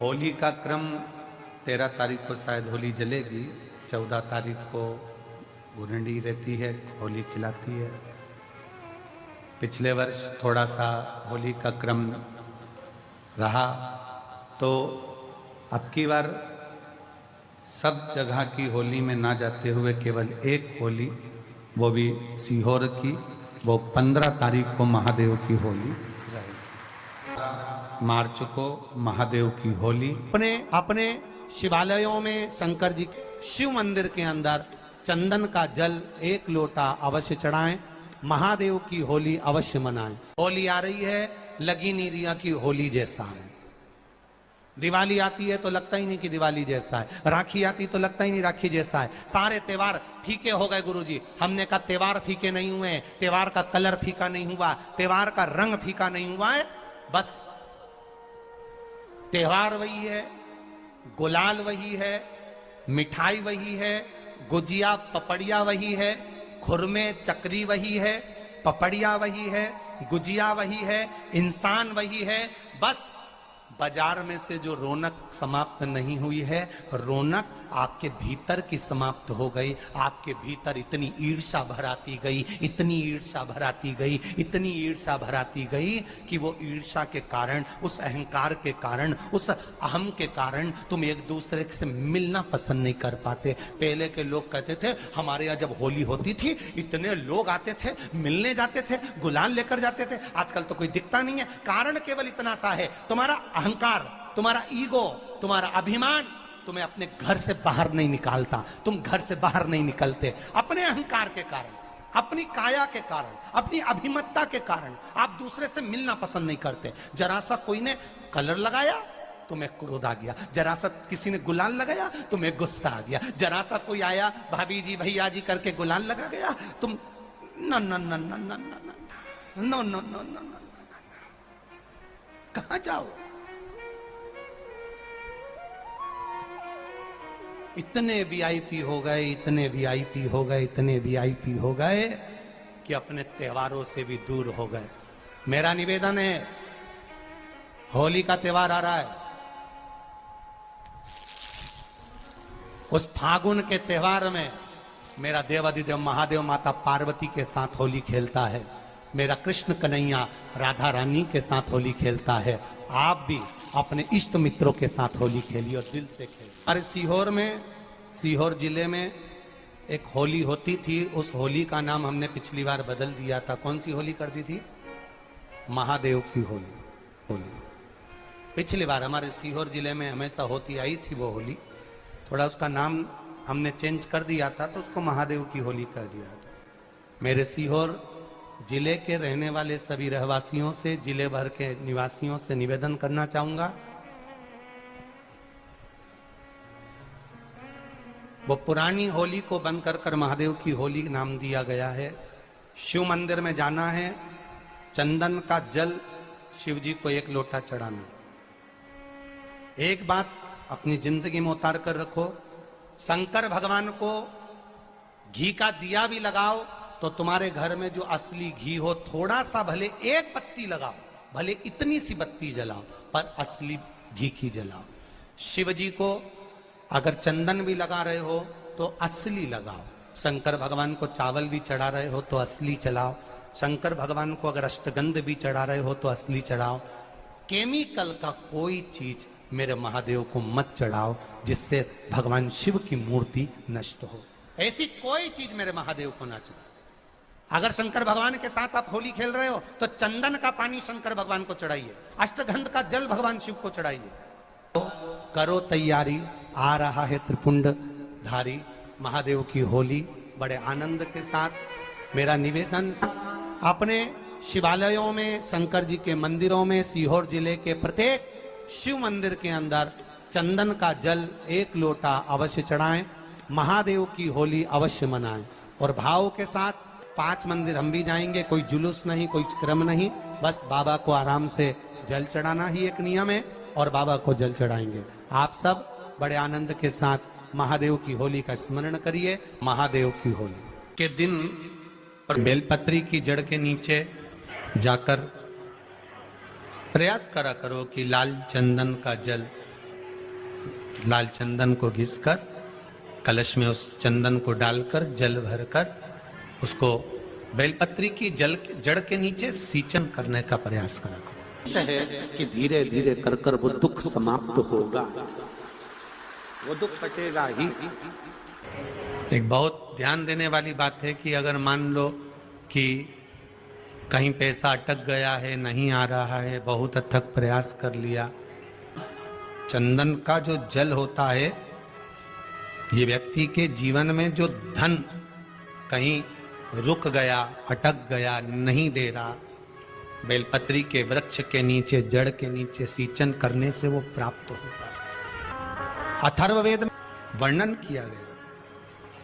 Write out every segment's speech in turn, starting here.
होली का क्रम 13 तारीख को शायद होली जलेगी, 14 तारीख को गुरंडी रहती है, होली खिलाती है। पिछले वर्ष थोड़ा सा होली का क्रम रहा, तो अब की बार सब जगह की होली में ना जाते हुए केवल एक होली, वो भी सीहोर की, वो 15 तारीख को महादेव की होली रहेगी। मार्च को महादेव की होली। अपने अपने शिवालयों में शंकर जी शिव मंदिर के अंदर चंदन का जल 1 लोटा अवश्य चढ़ाएं। महादेव की होली अवश्य मनाएं। होली आ रही है, लगी नहीं रिया की होली जैसा है। दिवाली आती है तो लगता ही नहीं कि दिवाली जैसा है। राखी आती तो लगता ही नहीं राखी जैसा है। सारे त्योहार फीके हो गए गुरुजी। हमने कहा त्योहार फीके नहीं हुए, त्योहार का कलर फीका नहीं हुआ, त्योहार का रंग फीका नहीं हुआ है। बस त्योहार वही है, गुलाल वही है, मिठाई वही है, गुजिया पपड़िया वही है, खुरमे चकरी वही है, पपड़िया वही है, गुजिया वही है, इंसान वही है। बस बाजार में से जो रौनक समाप्त नहीं हुई है, रौनक आपके भीतर की समाप्त हो गई। आपके भीतर इतनी ईर्ष्या भराती गई, इतनी ईर्ष्या भराती गई, इतनी ईर्ष्या भराती गई कि वो ईर्ष्या के कारण, उस अहंकार के कारण, उस अहम के कारण तुम एक दूसरे से मिलना पसंद नहीं कर पाते। पहले के लोग कहते थे हमारे यहाँ जब होली होती थी इतने लोग आते थे, मिलने जाते थे, गुलाल लेकर जाते थे। आजकल तो कोई दिखता नहीं है। कारण केवल इतना सा है, तुम्हारा अहंकार, तुम्हारा ईगो, तुम्हारा अभिमान तुम्हें अपने घर से बाहर नहीं निकालता। तुम घर से बाहर नहीं निकलते अपने अहंकार के कारण, अपनी काया के कारण, अपनी अभिमतता के कारण। आप दूसरे से मिलना पसंद नहीं करते। जरा सा कोई ने कलर लगाया तुम्हें क्रोध आ गया, जरा सा किसी ने गुलाल लगाया तुम्हें गुस्सा आ गया, जरा सा कोई आया भाभी जी भैया जी करके गुलाल लगा गया, तुम न न न न न न न न न न कहां जाओ। इतने वीआईपी हो गए, इतने वीआईपी हो गए, इतने वीआईपी हो गए कि अपने त्योहारों से भी दूर हो गए। मेरा निवेदन है, होली का त्योहार आ रहा है, उस फागुन के त्योहार में मेरा देवाधिदेव महादेव माता पार्वती के साथ होली खेलता है, मेरा कृष्ण कन्हैया राधा रानी के साथ होली खेलता है। आप भी अपने इष्ट मित्रों के साथ होली खेलिए और दिल से खेलिए। अरे सीहोर में, सीहोर जिले में एक होली होती थी। उस होली का नाम हमने पिछली बार बदल दिया था। कौन सी होली कर दी थी? महादेव की होली। पिछली बार हमारे सीहोर जिले में हमेशा होती आई थी वो होली, थोड़ा उसका नाम हमने चेंज कर दिया था, तो उसको महादेव की होली कर दिया था। मेरे सीहोर जिले के रहने वाले सभी रहवासियों से, जिले भर के निवासियों से निवेदन करना चाहूंगा, वो पुरानी होली को बंद कर महादेव की होली नाम दिया गया है। शिव मंदिर में जाना है, चंदन का जल शिव जी को 1 लोटा चढ़ाना। एक बात अपनी जिंदगी में उतार कर रखो, शंकर भगवान को घी का दिया भी लगाओ तो तुम्हारे घर में जो असली घी हो, थोड़ा सा भले 1 पत्ती लगाओ, भले इतनी सी बत्ती जलाओ, पर असली घी की जलाओ। शिव जी को अगर चंदन भी लगा रहे हो तो असली लगाओ। शंकर भगवान को चावल भी चढ़ा रहे हो तो असली चढ़ाओ। शंकर भगवान को अगर अष्टगंध भी चढ़ा रहे हो तो असली चढ़ाओ। केमिकल का कोई चीज मेरे महादेव को मत चढ़ाओ जिससे भगवान शिव की मूर्ति नष्ट हो। ऐसी कोई चीज मेरे महादेव को ना चढ़ाओ। अगर शंकर भगवान के साथ आप होली खेल रहे हो तो चंदन का पानी शंकर भगवान को चढ़ाइए, अष्टगंध का जल भगवान शिव को चढ़ाइए। तो करो तैयारी, आ रहा है त्रिपुंड धारी महादेव की होली। बड़े आनंद के साथ मेरा निवेदन, अपने शिवालयों में, शंकर जी के मंदिरों में, सीहोर जिले के प्रत्येक शिव मंदिर के अंदर चंदन का जल 1 लोटा अवश्य चढ़ाएं। महादेव की होली अवश्य मनाएं और भाव के साथ 5 मंदिर हम भी जाएंगे। कोई जुलूस नहीं, कोई क्रम नहीं, बस बाबा को आराम से जल चढ़ाना ही एक नियम है और बाबा को जल चढ़ाएंगे। आप सब बड़े आनंद के साथ महादेव की होली का स्मरण करिए। महादेव की होली के दिन पर बेलपत्री की जड़ के नीचे जाकर प्रयास करा करो कि लाल चंदन का जल लाल चंदन को घिसकर कलश में उस चंदन को डालकर जल भरकर उसको बेलपत्री की जड़ के नीचे सींचन करने का प्रयास करा करो। है कि धीरे धीरे कर कर वो दुख समाप्त होगा, वो दुख कटेगा ही। एक बहुत ध्यान देने वाली बात है कि अगर मान लो कि कहीं पैसा अटक गया है, नहीं आ रहा है, बहुत अथक प्रयास कर लिया, चंदन का जो जल होता है ये व्यक्ति के जीवन में जो धन कहीं रुक गया, अटक गया, नहीं दे रहा, बेलपत्री के वृक्ष के नीचे, जड़ के नीचे सींचन करने से वो प्राप्त होता है। अथर्ववेद में वर्णन किया गया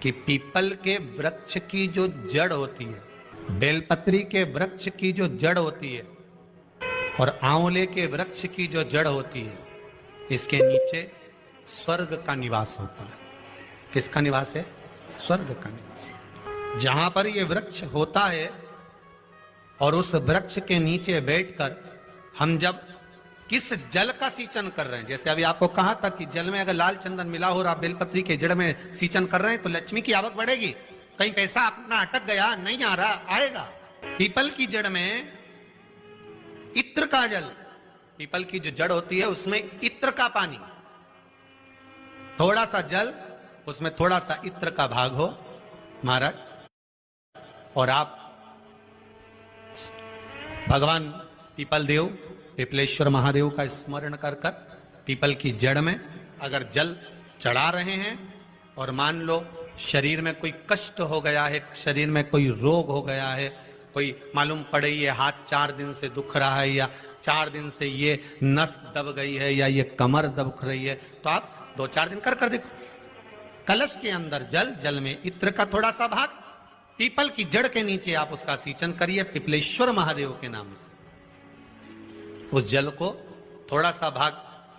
कि पीपल के वृक्ष की जो जड़ होती है, बेलपत्री के वृक्ष की जो जड़ होती है और आंवले के वृक्ष की जो जड़ होती है, इसके नीचे स्वर्ग का निवास होता है। किसका निवास है? स्वर्ग का निवास। जहां पर ये वृक्ष होता है और उस वृक्ष के नीचे बैठकर हम जब किस जल का सींचन कर रहे हैं, जैसे अभी आपको कहा था कि जल में अगर लाल चंदन मिला हो और आप बेलपत्री के जड़ में सींचन कर रहे हैं तो लक्ष्मी की आवक बढ़ेगी। कहीं पैसा अपना अटक गया, नहीं आ रहा, आएगा। पीपल की जड़ में इत्र का जल, पीपल की जो जड़ होती है उसमें इत्र का पानी, थोड़ा सा जल, उसमें थोड़ा सा इत्र का भाग हो महाराज, और आप भगवान पीपल देव, पीपलेश्वर महादेव का स्मरण कर कर पीपल की जड़ में अगर जल चढ़ा रहे हैं और मान लो शरीर में कोई कष्ट हो गया है, शरीर में कोई रोग हो गया है, कोई मालूम पड़े ये हाथ 4 दिन से दुख रहा है या 4 दिन से ये नस दब गई है या ये कमर दब रही है, तो आप 2-4 दिन कर देखो। कलश के अंदर जल, जल में इत्र का थोड़ा सा भाग, पीपल की जड़ के नीचे आप उसका सींचन करिए पीपलेश्वर महादेव के नाम से। उस जल को थोड़ा सा भाग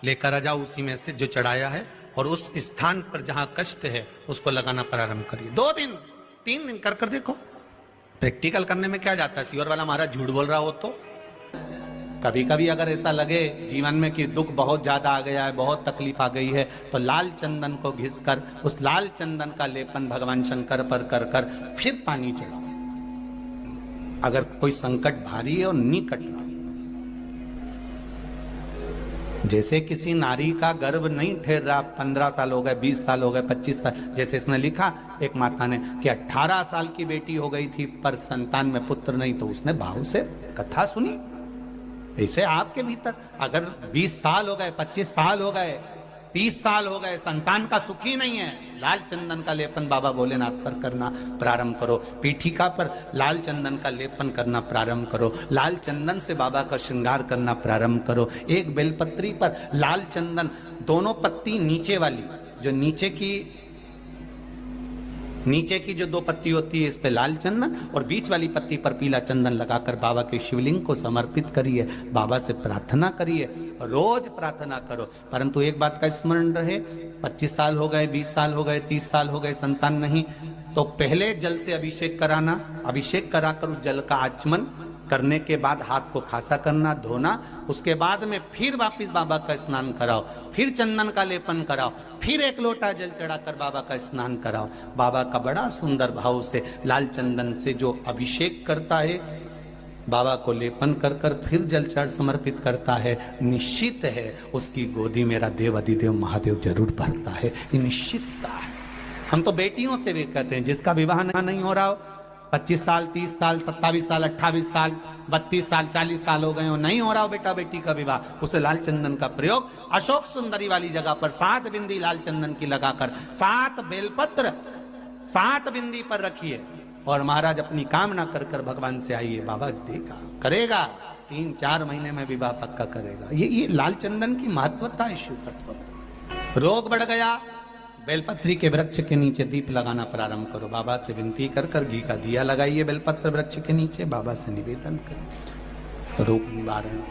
लेकर आ जाओ उसी में से जो चढ़ाया है, और उस स्थान पर जहां कष्ट है उसको लगाना प्रारंभ करिए। 2 दिन 3 दिन कर देखो। प्रैक्टिकल करने में क्या जाता है? सीवर वाला महाराज झूठ बोल रहा हो तो कभी कभी अगर ऐसा लगे जीवन में कि दुख बहुत ज्यादा आ गया है, बहुत तकलीफ आ गई है, तो लाल चंदन को घिसकर उस लाल चंदन का लेपन भगवान शंकर पर कर कर फिर पानी चढ़ाओ। अगर कोई संकट भारी है और निकट रहा, जैसे किसी नारी का गर्भ नहीं ठहर रहा, 15 साल हो गए, 20 साल हो गए, 25 साल, जैसे इसने लिखा एक माता ने कि 18 साल की बेटी हो गई थी पर संतान में पुत्र नहीं, तो उसने भाव से कथा सुनी। ऐसे आपके भीतर अगर 20 साल हो गए, 25 साल हो गए, 30 साल हो गए, संतान का सुख ही नहीं है, लाल चंदन का लेपन बाबा भोलेनाथ पर करना प्रारंभ करो। पीठिका पर लाल चंदन का लेपन करना प्रारंभ करो। लाल चंदन से बाबा का श्रृंगार करना प्रारंभ करो। एक बेलपत्री पर लाल चंदन, दोनों पत्ती नीचे वाली, जो नीचे की जो 2 पत्ती होती है इस पे लाल चंदन, और बीच वाली पत्ती पर पीला चंदन लगाकर बाबा के शिवलिंग को समर्पित करिए। बाबा से प्रार्थना करिए, रोज प्रार्थना करो। परंतु एक बात का स्मरण रहे, 25 साल हो गए, 20 साल हो गए, 30 साल हो गए, संतान नहीं, तो पहले जल से अभिषेक कराना, अभिषेक कराकर उस जल का आचमन करने के बाद हाथ को खासा करना, धोना, उसके बाद में फिर वापिस बाबा का स्नान कराओ, फिर चंदन का लेपन कराओ, फिर 1 लोटा जल चढ़ाकर बाबा का स्नान कराओ। बाबा का बड़ा सुंदर भाव से लाल चंदन से जो अभिषेक करता है, बाबा को लेपन कर कर फिर जल चढ़ समर्पित करता है, निश्चित है उसकी गोदी मेरा देव अधिदेव महादेव जरूर भरता है। ये निश्चितता है। हम तो बेटियों से भी कहते हैं, जिसका विवाह नहीं हो रहा हो, 25 साल, 30 साल, 27 साल, 28 साल, 32 साल, 40 साल हो गए हो, नहीं हो रहा हो बेटा बेटी का विवाह, उसे लाल चंदन का प्रयोग अशोक सुंदरी वाली जगह पर 7 बिंदी लाल चंदन की लगाकर 7 बेलपत्र 7 बिंदी पर रखिए, और महाराज अपनी कामना कर कर भगवान से आइए, बाबा देगा, करेगा। 3-4 महीने में विवाह पक्का करेगा। ये लाल चंदन की महत्वता है शिव तत्व। रोग बढ़ गया, बेलपत्री के वृक्ष के नीचे दीप लगाना प्रारंभ करो। बाबा से विनती कर कर घी का दिया लगाइए बेलपत्र वृक्ष के नीचे, बाबा से निवेदन करें रोग निवारण।